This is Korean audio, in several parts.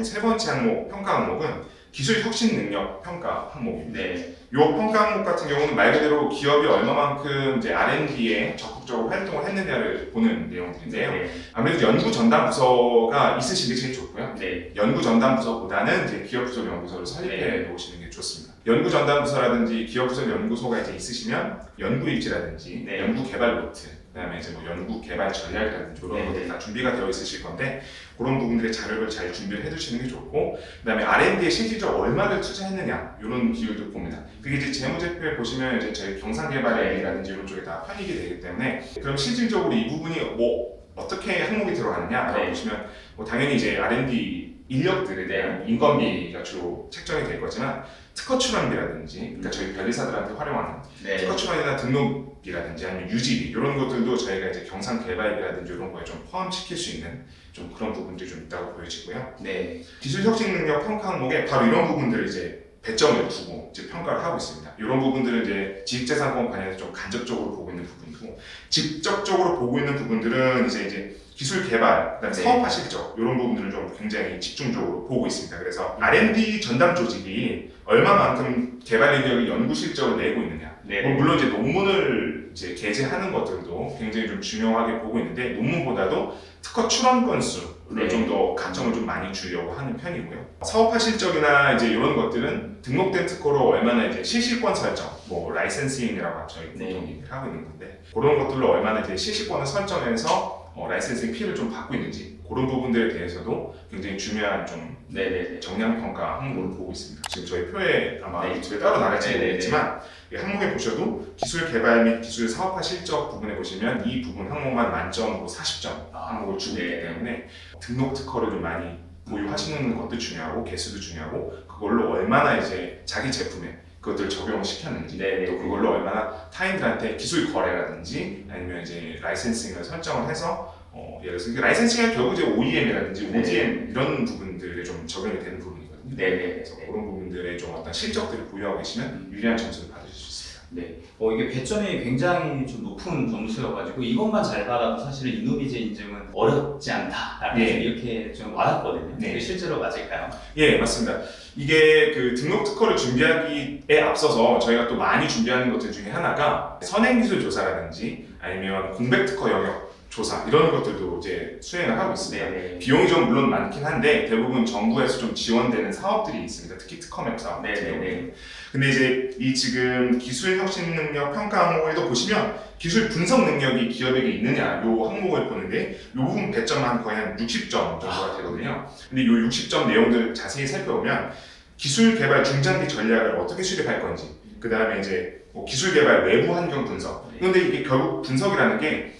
중 세 번째 항목, 평가 항목은 기술 혁신 능력 평가 항목입니다. 네. 이 평가 항목 같은 경우는 말 그대로 기업이 얼마만큼 이제 R&D에 적극적으로 활동을 했느냐를 보는 내용들인데요. 네. 아무래도 연구 전담 부서가 있으신 게 제일 좋고요. 네. 연구 전담 부서보다는 이제 기업 부설 연구소를 설립해 놓으시는 게 좋습니다. 연구 전담 부서라든지 기업 부설 연구소가 이제 있으시면 연구 일지라든지 네. 연구 개발 노트, 그다음에 이제 뭐 연구 개발 전략이라든지 이런 네. 것들이 다 준비가 되어 있으실 건데 그런 부분들의 자료를 잘 준비를 해두시는 게 좋고, 그다음에 R&D에 실질적으로 얼마를 투자했느냐 이런 비율도 봅니다. 그게 이제 재무제표에 보시면 이제 저희 경상개발이라든지 이런 쪽에 다 편익이 되기 때문에 그럼 실질적으로 이 부분이 뭐 어떻게 항목이 들어가느냐라고 네. 보시면 뭐 당연히 이제 R&D 인력들에 대한 인건비가 주로 책정이 될 거지만 특허 출원비라든지 그러니까 저희 변리사들한테 활용하는 네. 특허 출원이나 등록비라든지 아니면 유지비 이런 것들도 저희가 이제 경상 개발비라든지 이런 거에 좀 포함시킬 수 있는 좀 그런 부분들이 좀 있다고 보여지고요. 네. 기술 혁신 능력 평가 항목에 바로 이런 부분들을 이제 배점을 두고 이제 평가를 하고 있습니다. 이런 부분들은 이제 지식재산권 관련해서 좀 간접적으로 보고 있는 부분이고, 직접적으로 보고 있는 부분들은 이제 기술 개발, 그다음에 네. 사업화 실적 이런 부분들을 좀 굉장히 집중적으로 보고 있습니다. 그래서 R&D 전담 조직이 얼마만큼 개발 인력이 연구 실적을 내고 있느냐. 네. 뭐 물론 이제 논문을 이제 게재하는 것들도 굉장히 좀 중요하게 보고 있는데 논문보다도 특허 출원 건수를 네. 좀 더 가점을 좀 많이 주려고 하는 편이고요. 사업화 실적이나 이제 이런 것들은 등록된 특허로 얼마나 이제 실시권 설정, 뭐 라이센싱이라고 저희 보통 네. 얘기를 하고 있는 건데 그런 것들로 얼마나 이제 실시권을 설정해서 라이센싱 피를 좀 받고 있는지 그런 부분들에 대해서도 굉장히 중요한 좀 네네. 정량 평가 항목을 보고 있습니다. 지금 저희 표에 아마 네. 유튜브에 따로 나갈지 네네네. 모르겠지만 이 항목에 보셔도 기술 개발 및 기술 사업화 실적 부분에 보시면 이 부분 항목만 만점으로 40점 항목을 주고 있기 네. 때문에 등록 특허를 좀 많이 보유하시는 것도 중요하고 개수도 중요하고 그걸로 얼마나 이제 자기 제품에 그것들을 적용을 시켰는지 네네. 또 그걸로 얼마나 타인들한테 기술 거래라든지 아니면 이제 라이센싱을 설정을 해서 예를 들어서 이게 라이센싱은 결국 이제 OEM이라든지 네. ODM 이런 부분들에 좀 적용이 되는 부분이거든요. 네네. 그래서 그런 부분들에 좀 어떤 실적들을 보유하고 계시면 유리한 점수를 받으실 수 있습니다. 네. 이게 배점이 굉장히 좀 높은 점수여가지고 이것만 잘 받아도 사실은 이노비제 인증은 어렵지 않다. 예. 이렇게 좀 와닿거든요. 네. 이게 실제로 맞을까요? 예, 맞습니다. 이게 그 등록 특허를 준비하기에 앞서서 저희가 또 많이 준비하는 것들 중에 하나가 선행기술 조사라든지 아니면 공백 특허 영역 조사 이런 것들도 이제 수행을 하고 있습니다. 네네. 비용이 좀 물론 많긴 한데 대부분 정부에서 좀 지원되는 사업들이 있습니다. 특히 특허맵 사업 같은 네네네. 경우는. 근데 이제 이 지금 기술 혁신 능력 평가 항목에도 보시면 기술 분석 능력이 기업에게 있느냐 요 항목을 보는데 요 부분 배점 한 거의 한 60점 정도가 되거든요. 근데 요 60점 내용들 자세히 살펴보면 기술 개발 중장기 전략을 어떻게 수립할 건지, 그 다음에 이제 뭐 기술 개발 외부 환경 분석. 근데 이게 결국 분석이라는 게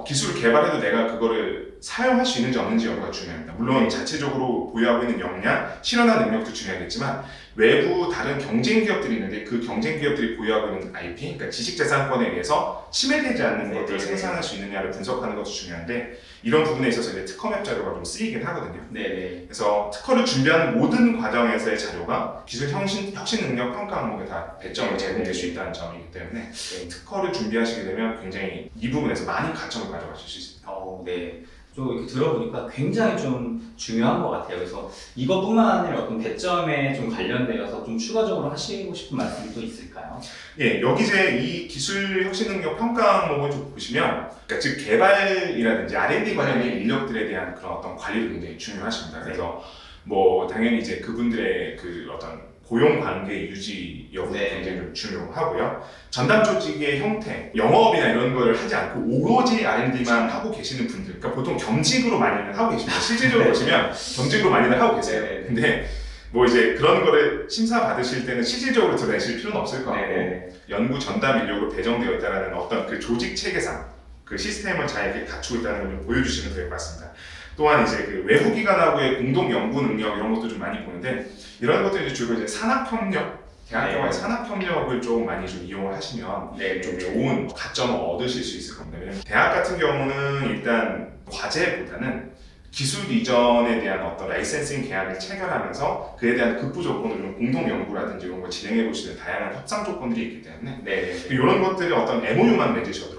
기술을 개발해도 내가 그거를 사용할 수 있는지 없는지 여부가 중요합니다. 물론 자체적으로 보유하고 있는 역량, 실현한 능력도 중요하겠지만 외부 다른 경쟁 기업들이 있는데 그 경쟁 기업들이 보유하고 있는 IP, 그러니까 지식재산권에 의해서 침해되지 않는 것들을 생산할 수 있느냐를 분석하는 것도 중요한데 이런 부분에 있어서 이제 특허맵 자료가 좀 쓰이긴 하거든요. 네네. 그래서 특허를 준비하는 모든 과정에서의 자료가 기술 혁신 능력 평가 항목에 다 배점을 제공될 수 있다는 점이기 때문에 특허를 준비하시게 되면 굉장히 이 부분에서 많은 가점을 가져가실 수 있습니다. 네. 좀 이렇게 들어보니까 굉장히 좀 중요한 것 같아요. 그래서 이것뿐만 아니라 어떤 배점에 좀 관련되어서 좀 추가적으로 하시고 싶은 말씀이 또 있을까요? 예, 여기 이제 이 기술 혁신 능력 평가 항목을 좀 보시면, 그러니까 즉 개발이라든지 R&D 관련된 인력들에 대한 그런 어떤 관리도 굉장히 중요하십니다. 그래서 뭐 당연히 이제 그분들의 그 어떤 고용 관계 유지 여부도 네. 굉장히 좀 중요하고요. 전담 조직의 형태, 영업이나 이런 걸 하지 않고 오로지 R&D만 하고 계시는 분들, 그러니까 보통 겸직으로 많이들 하고 계십니다. 실질적으로 네. 보시면 겸직으로 많이들 하고 계세요. 네. 근데 뭐 이제 그런 거를 심사 받으실 때는 실질적으로 드러내실 필요는 없을 것 같고 네. 연구 전담 인력으로 배정되어 있다는 어떤 그 조직 체계상 그 시스템을 잘 이렇게 갖추고 있다는 걸 좀 보여주시면 될 것 같습니다. 또한 이제 그 외부 기관하고의 공동 연구 능력 이런 것도 좀 많이 보는데 이런 것들이 이제 주로 이제 산학협력, 대학교와의 산학협력을 좀 많이 좀 이용을 하시면 좀 좋은 가점을 얻으실 수 있을 겁니다. 왜냐면 대학 같은 경우는 일단 과제보다는 기술 이전에 대한 어떤 라이센싱 계약을 체결하면서 그에 대한 급부 조건을 좀 공동 연구라든지 이런 걸 진행해 보시는 다양한 협상 조건들이 있기 때문에 이런 것들이 어떤 MOU만 맺으셔도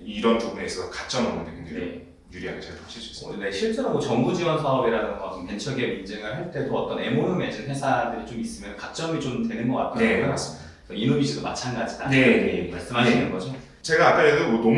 이런 부분에 있어서 가점 얻는 데 굉장히 유리하게 잘 하실 수 있습니다. 네, 실제로 뭐 정부 지원 사업이라든가 어떤 벤처기업 인증을 할 때도 어떤 MOU 맺은 회사들이 좀 있으면 가점이 좀 되는 것 같더라고요. 네, 맞습니다. 이노비즈도 마찬가지다. 네, 이렇게 말씀하시는 거죠? 제가 아까 얘도 뭐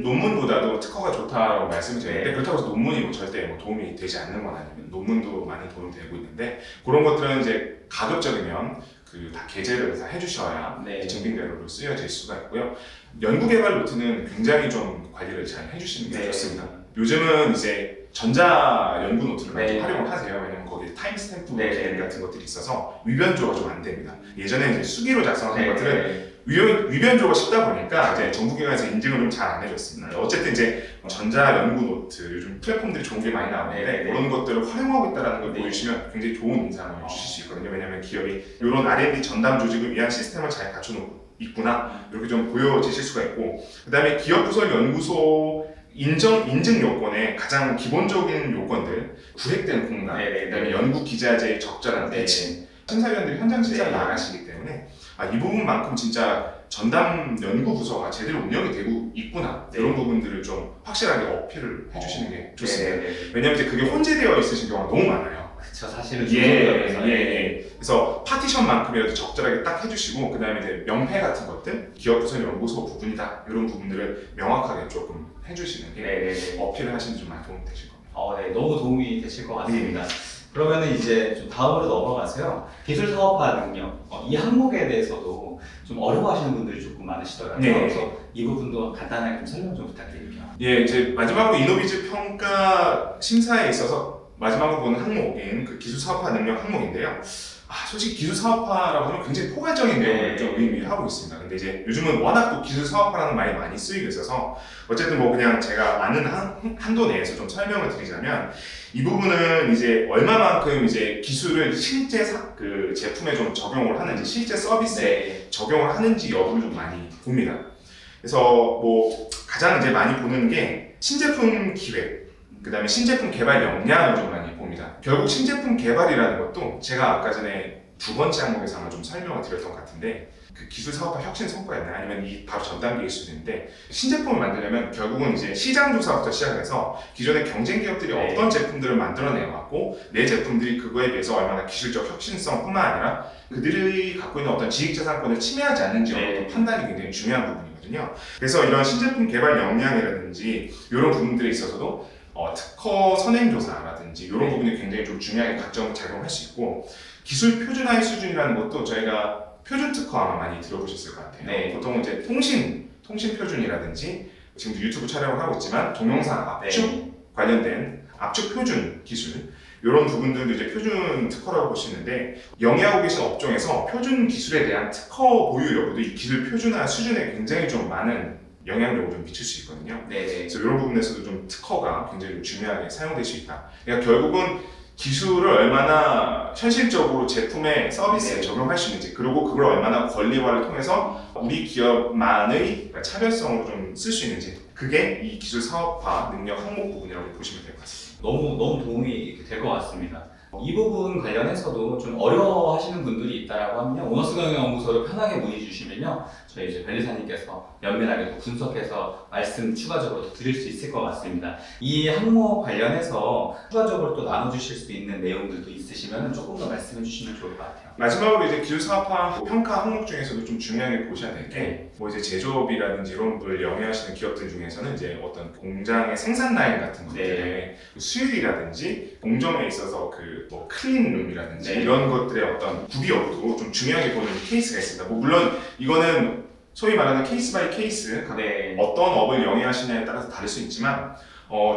논문보다도 특허가 좋다고 말씀을 드렸는데 그렇다고 해서 논문이 뭐 절대 뭐 도움이 되지 않는 건 아니고 논문도 많이 도움이 되고 있는데 그런 것들은 이제 가급적이면 그 다 게재를 다 해주셔야 네. 증빙대로로 쓰여질 수가 있고요. 연구개발 노트는 굉장히 좀 관리를 잘 해주시는 게 네. 좋습니다. 요즘은 이제 전자 연구 노트를 많이 네. 활용을 하세요. 왜냐면 거기에 타임스탬프 네. 기능 같은 것들이 있어서 위변조가 좀 안 됩니다. 예전에 이제 수기로 작성하는 것들은 네. 위변조가 쉽다 보니까 이제 정부기관에서 인증을 좀 잘 안 해줬습니다. 어쨌든 이제 전자 연구 노트 요즘 플랫폼들이 좋은 게 많이 나오는데 네. 그런 것들을 활용하고 있다는 걸 네. 보여주시면 굉장히 좋은 인상을 주실 수 있거든요. 왜냐하면 기업이 이런 R&D 전담 조직을 위한 시스템을 잘 갖춰놓고 있구나 이렇게 좀 보여지실 수가 있고 그 다음에 기업 부설 연구소 인증 요건의 가장 기본적인 요건들 구획된 공간, 네. 그다음에 연구 기자재의 적절한 배치 심사위원들이 현장 심사를 네. 나가시기 때문에 이 부분만큼 진짜 전담 연구 부서가 제대로 운영이 되고 있구나 네. 이런 부분들을 좀 확실하게 어필을 해주시는 게 좋습니다. 네. 왜냐하면 이제 그게 혼재되어 있으신 경우가 너무 많아요. 그쵸, 사실은 예. 그래서 파티션만큼이라도 적절하게 딱 해주시고 그 다음에 이제 명패 같은 것들 기업 부설 연구소 부분이다 이런 부분들을 명확하게 조금 해주시는 게 네. 어필을 하시는 좀 많이 도움이 되실 겁니다. 네, 너무 도움이 되실 것 같습니다. 그러면은 이제 좀 다음으로 넘어가서요. 기술 사업화 능력 이 항목에 대해서도 좀 어려워하시는 분들이 조금 많으시더라고요. 네. 그래서 이 부분도 간단하게 좀 설명 좀 부탁드릴게요. 예, 이제 마지막으로 이노비즈 평가 심사에 있어서 마지막으로 보는 항목인 그 기술 사업화 능력 항목인데요. 솔직히 기술 사업화라고 하면 굉장히 포괄적인 내용을 좀 의미하고 있습니다. 근데 이제 요즘은 워낙 또 기술 사업화라는 말이 많이 쓰이고 있어서 어쨌든 뭐 그냥 제가 아는 한도 내에서 좀 설명을 드리자면 이 부분은 이제 얼마만큼 이제 기술을 실제 그 제품에 좀 적용을 하는지 실제 서비스에 적용을 하는지 여부를 좀 많이 봅니다. 그래서 뭐 가장 이제 많이 보는 게 신제품 기획 그 다음에 신제품 개발 역량을 좀 많이 봅니다. 결국 신제품 개발이라는 것도 제가 아까 전에 두 번째 항목에서 아마 좀 설명을 드렸던 것 같은데 그 기술 사업화 혁신 성과였나요? 아니면 이 바로 전 단계일 수도 있는데 신제품을 만들려면 결국은 이제 시장 조사부터 시작해서 기존의 경쟁 기업들이 어떤 제품들을 만들어내왔고 내 제품들이 그거에 비해서 얼마나 기술적 혁신성뿐만 아니라 그들이 갖고 있는 어떤 지식재산권을 침해하지 않는지 판단이 굉장히 중요한 부분이거든요. 그래서 이런 신제품 개발 역량이라든지 이런 부분들에 있어서도 특허 선행조사라든지 이런 부분이 굉장히 좀 중요하게 가점을 작용할 수 있고 기술 표준화의 수준이라는 것도 저희가 표준 특허 아마 많이 들어보셨을 것 같아요. 보통 이제 통신 표준이라든지 지금도 유튜브 촬영을 하고 있지만 동영상 압축 관련된 압축 표준 기술 이런 부분들도 이제 표준 특허라고 볼 수 있는데 영위하고 계신 업종에서 표준 기술에 대한 특허 보유 여부도 이 기술 표준화 수준에 굉장히 좀 많은 영향력을 좀 미칠 수 있거든요. 그래서 이런 부분에서도 좀 특허가 굉장히 좀 중요하게 사용될 수 있다. 그러니까 결국은 기술을 얼마나 현실적으로 제품에 서비스에 적용할 수 있는지 그리고 그걸 얼마나 권리화를 통해서 우리 기업만의 차별성으로 좀 쓸 수 있는지 그게 이 기술 사업화 능력 항목 부분이라고 보시면 될 것 같습니다. 너무 도움이 될 것 같습니다. 이 부분 관련해서도 좀 어려워하시는 분들이 있다라고 하면요. 오너스 경영연구소를 편하게 문의 주시면요. 저희 이제 변리사님께서 면밀하게 또 분석해서 말씀 추가적으로 더 드릴 수 있을 것 같습니다. 이 항목 관련해서 추가적으로 또 나눠주실 수 있는 내용들도 있으시면 조금 더 말씀해 주시면 좋을 것 같아요. 마지막으로 이제 기술 사업화 평가 항목 중에서도 좀 중요하게 보셔야 될 게 뭐 이제 제조업이라든지 이런 걸 영위하시는 기업들 중에서는 이제 어떤 공장의 생산 라인 같은 것들의 수율이라든지 공정에 있어서 그 뭐 클린룸이라든지 이런 것들의 어떤 구비 여부도 좀 중요하게 보는 케이스가 있습니다. 뭐 물론 이거는 소위 말하는 케이스 바이 케이스 어떤 업을 영위하시냐에 따라서 다를 수 있지만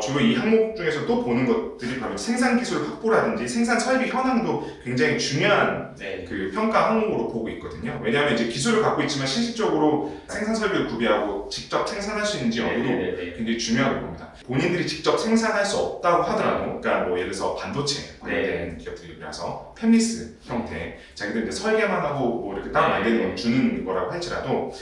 주로 이 항목 중에서 또 보는 것들이 바로 생산 기술 확보라든지 생산 설비 현황도 굉장히 중요한 그 평가 항목으로 보고 있거든요. 왜냐하면 이제 기술을 갖고 있지만 실질적으로 생산 설비를 구비하고 직접 생산할 수 있는지 여부도 굉장히 중요하게 봅니다. 본인들이 직접 생산할 수 없다고 하더라도, 그러니까 뭐 예를 들어서 반도체 관련된 기업들이라서 팹리스 형태, 자기들 이제 설계만 하고 뭐 이렇게 딱 만드는 걸 주는 거라고 할지라도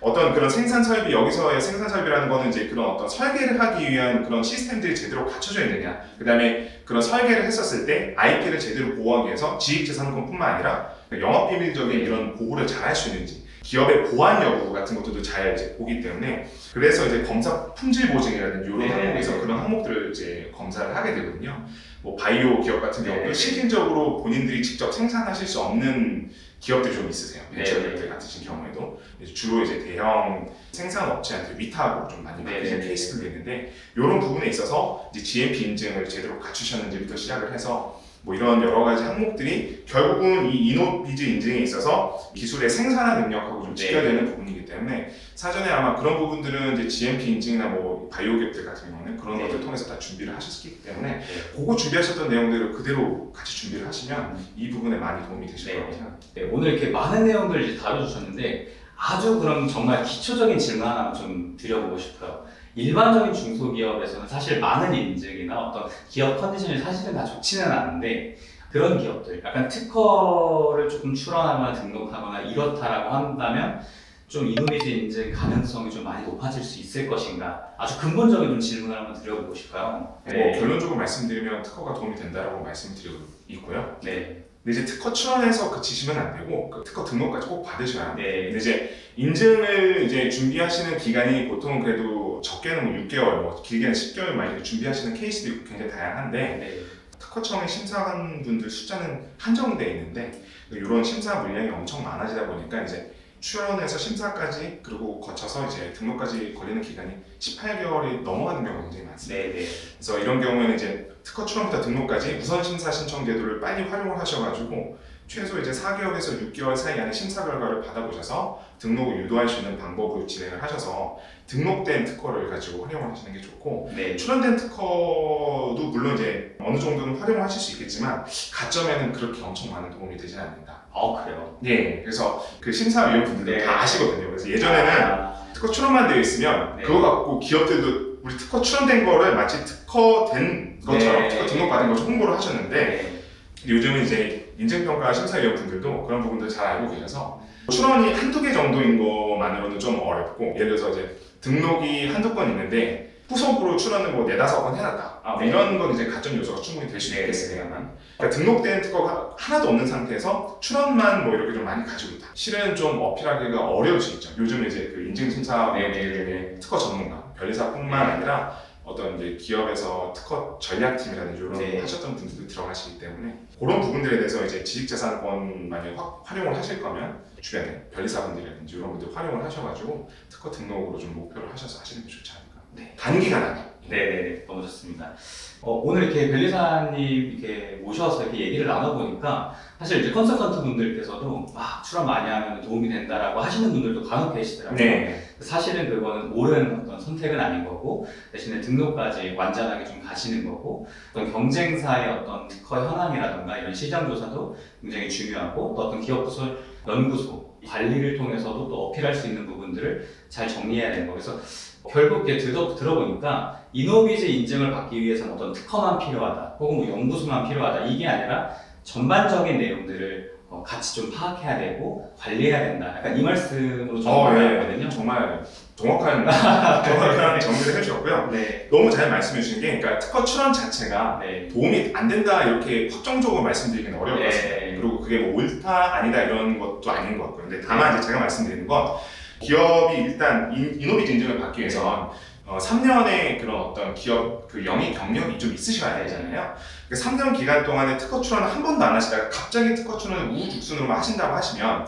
어떤 그런 생산 설비, 여기서의 생산 설비라는 거는 이제 그런 어떤 설계를 하기 위한 그런 시스템들이 제대로 갖춰져 있느냐, 그 다음에 그런 설계를 했었을 때 IP를 제대로 보호하기 위해서 지식재산권뿐만 아니라 영업비밀적인 이런 보호를 잘 할 수 있는지, 기업의 보안 여부 같은 것들도 잘 이제 보기 때문에, 그래서 이제 검사 품질 보증이라든지 이런 항목에서 그런 항목들을 이제 검사를 하게 되거든요. 뭐 바이오 기업 같은 경우도 실질적으로 본인들이 직접 생산하실 수 없는 기업들이 좀 있으세요. 벤처 기업들 같으신 경우에도 주로 이제 대형 생산 업체한테 위탁으로 좀 많이 맡기는 케이스들이 있는데, 이런 부분에 있어서 이제 GMP 인증을 제대로 갖추셨는지부터 시작을 해서 뭐 이런 여러 가지 항목들이 결국은 이 이노비즈 인증에 있어서 기술의 생산화 능력하고 좀 직결되는 부분이기 때문에, 사전에 아마 그런 부분들은 이제 GMP 인증이나 뭐 바이오 기업들 같은 경우는 그런 것들 통해서 다 준비를 하셨기 때문에 그거 준비하셨던 내용들을 그대로 같이 준비를 하시면 이 부분에 많이 도움이 되실 거라고 생각합니다. 네, 오늘 이렇게 많은 내용들을 이제 다뤄주셨는데, 아주 그럼 정말 기초적인 질문 하나 좀 드려보고 싶어요. 일반적인 중소기업에서는 사실 많은 인증이나 어떤 기업 컨디션이 사실은 다 좋지는 않은데, 그런 기업들, 약간 특허를 조금 출원하거나 등록하거나 이렇다라고 한다면 좀 이노비즈 인증 가능성이 좀 많이 높아질 수 있을 것인가? 아주 근본적인 좀 질문을 한번 드려보고 싶어요. 뭐 결론적으로 말씀드리면 특허가 도움이 된다라고 말씀드리고 있고요. 네. 근데 이제 특허 출원해서 그치시면 안 되고 그 특허 등록까지 꼭 받으셔야 합니다. 네. 근데 이제 인증을 이제 준비하시는 기간이 보통 그래도 적게는 뭐 6개월, 뭐 길게는 10개월 많이 준비하시는 케이스도 있고 굉장히 다양한데, 네. 특허청의 심사관 분들 숫자는 한정돼 있는데, 이런 심사 물량이 엄청 많아지다 보니까 이제 출원해서 심사까지 그리고 거쳐서 이제 등록까지 걸리는 기간이 18개월이 넘어가는 경우가 굉장히 많습니다. 네. 그래서 이런 경우에는 이제 특허 출원부터 등록까지 우선 심사 신청 제도를 빨리 활용을 하셔가지고 최소 이제 4개월에서 6개월 사이 안에 심사 결과를 받아보셔서 등록을 유도할 수 있는 방법으로 진행을 하셔서 등록된 특허를 가지고 활용을 하시는 게 좋고, 네. 출원된 특허도 물론 이제 어느 정도는 활용을 하실 수 있겠지만 가점에는 그렇게 엄청 많은 도움이 되지는 않는다. 그래요? 네, 그래서 그 심사위원분들도 네. 다 아시거든요. 그래서 예전에는 특허 출원만 되어 있으면 그거 갖고 기업들도 우리 특허 출원된 거를 마치 특허된 것처럼 특허 등록받은 것처럼 홍보를 하셨는데, 요즘은 이제 인증평가 심사위원분들도 그런 부분들 잘 알고 계셔서 출원이 한두 개 정도인 것만으로는 좀 어렵고, 예를 들어서 이제 등록이 한두 건 있는데 후속으로 출원을 뭐 4-5건 해놨다, 이런 건 이제 가점 요소가 충분히 될 수 있겠습니다만, 그러니까 등록된 특허가 하나도 없는 상태에서 출원만 뭐 이렇게 좀 많이 가지고 있다, 실은 좀 어필하기가 어려울 수 있죠. 요즘 이제 그 인증심사위원들 중에 특허 전문가, 변리사뿐만 아니라 어떤 이제 기업에서 특허 전략팀이라든지 이런 거 하셨던 분들도 들어가시기 때문에, 그런 부분들에 대해서 이제 지식재산권 만약에 활용을 하실 거면 주변에 변리사분들이라든지 이런 분들 활용을 하셔가지고 특허 등록으로 좀 목표를 하셔서 하시는 게 좋지 않을까. 단기간 안에. 네, 너무 좋습니다. 오늘 이렇게 변리사님 이렇게 모셔서 이렇게 얘기를 나눠보니까, 사실 이제 컨설턴트 분들께서도 출원 많이 하면 도움이 된다라고 하시는 분들도 간혹 계시더라고요. 네. 사실은 그거는 옳은 어떤 선택은 아닌 거고, 대신에 등록까지 완전하게 좀 가시는 거고, 어떤 경쟁사의 어떤 특허 현황이라던가 이런 시장 조사도 굉장히 중요하고, 또 어떤 기업 부설 연구소 관리를 통해서도 또 어필할 수 있는 부분들을 잘 정리해야 되는 거. 그래서 결국 이렇게 들어보니까 이노비즈 인증을 받기 위해서는 어떤 특허만 필요하다, 혹은 뭐 연구소만 필요하다, 이게 아니라 전반적인 내용들을 같이 좀 파악해야 되고 관리해야 된다. 약간 이 말씀으로 정리하거든요. 정말 정확한 정리를 해주셨고요. 네. 너무 잘 말씀해 주신 게, 그러니까 특허 출원 자체가 도움이 안 된다 이렇게 확정적으로 말씀드리기는 어려울 것 같습니다. 그리고 그게 뭐 옳다 아니다 이런 것도 아닌 것 같고요. 근데 다만 이제 제가 말씀드리는 건, 기업이 일단 이노비즈 인증을 받기 위해선 3년의 그런 어떤 기업 그 영위 경력이 좀 있으셔야 되잖아요. 3년 기간 동안에 특허 출원을 한 번도 안 하시다가 갑자기 특허 출원을 우후죽순으로만 하신다고 하시면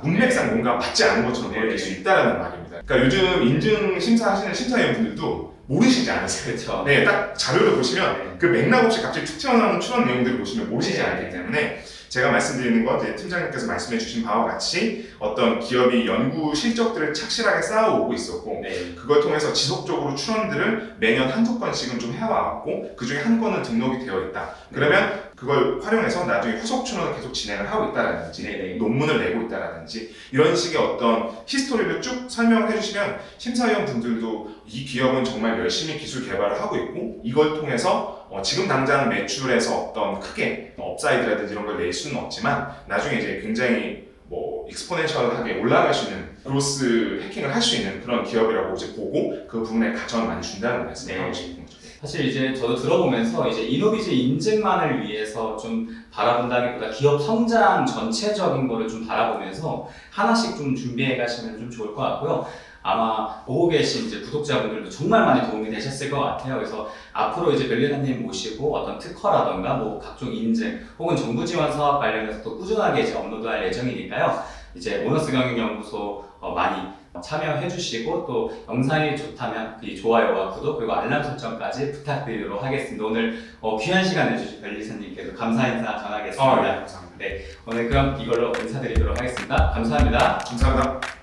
문맥상 뭔가 맞지 않은 것처럼 보일 수 있다는 말입니다. 그러니까 요즘 인증 심사하시는 심사위원분들도 모르시지 않으세요. 그렇죠. 네, 딱 자료를 보시면 그 맥락 없이 갑자기 툭 튀어나오는 출원 내용들을 보시면 모르시지 않기 때문에, 제가 말씀드리는 건 이제 팀장님께서 말씀해 주신 바와 같이 어떤 기업이 연구 실적들을 착실하게 쌓아오고 있었고, 그걸 통해서 지속적으로 출원들을 매년 한두 건씩은 좀 해와왔고, 그 중에 한 건은 등록이 되어 있다. 그러면 그걸 활용해서 나중에 후속 출원을 계속 진행을 하고 있다라든지, 논문을 내고 있다라든지, 이런 식의 어떤 히스토리를 쭉 설명을 해주시면 심사위원 분들도 이 기업은 정말 열심히 기술 개발을 하고 있고, 이걸 통해서 지금 당장 매출에서 어떤 크게 업사이드라든지 이런 걸 낼 수는 없지만 나중에 이제 굉장히 뭐 익스포넨셜하게 올라갈 수 있는 그로스 해킹을 할 수 있는 그런 기업이라고 이제 보고 그 부분에 가점을 많이 준다는 말씀을 네. 하고 싶은 거죠. 사실 이제 저도 들어보면서 이제 이노비즈 인증만을 위해서 좀 바라본다기보다 기업 성장 전체적인 거를 좀 바라보면서 하나씩 좀 준비해 가시면 좀 좋을 것 같고요. 아마 보고 계신 이제 구독자분들도 정말 많이 도움이 되셨을 것 같아요. 그래서 앞으로 이제 벨리사님 모시고 어떤 특허라던가 뭐 각종 인증 혹은 정부 지원 사업 관련해서 또 꾸준하게 이제 업로드할 예정이니까요. 이제 보너스 경영연구소 많이 참여해 주시고 또 영상이 좋다면 이 좋아요와 구독 그리고 알람 설정까지 부탁드리도록 하겠습니다. 오늘 귀한 시간 내주신 벨리사님께도 감사 인사 전하겠습니다. 네, 감사합니다. 오늘 그럼 이걸로 인사드리도록 하겠습니다. 감사합니다. 감사합니다.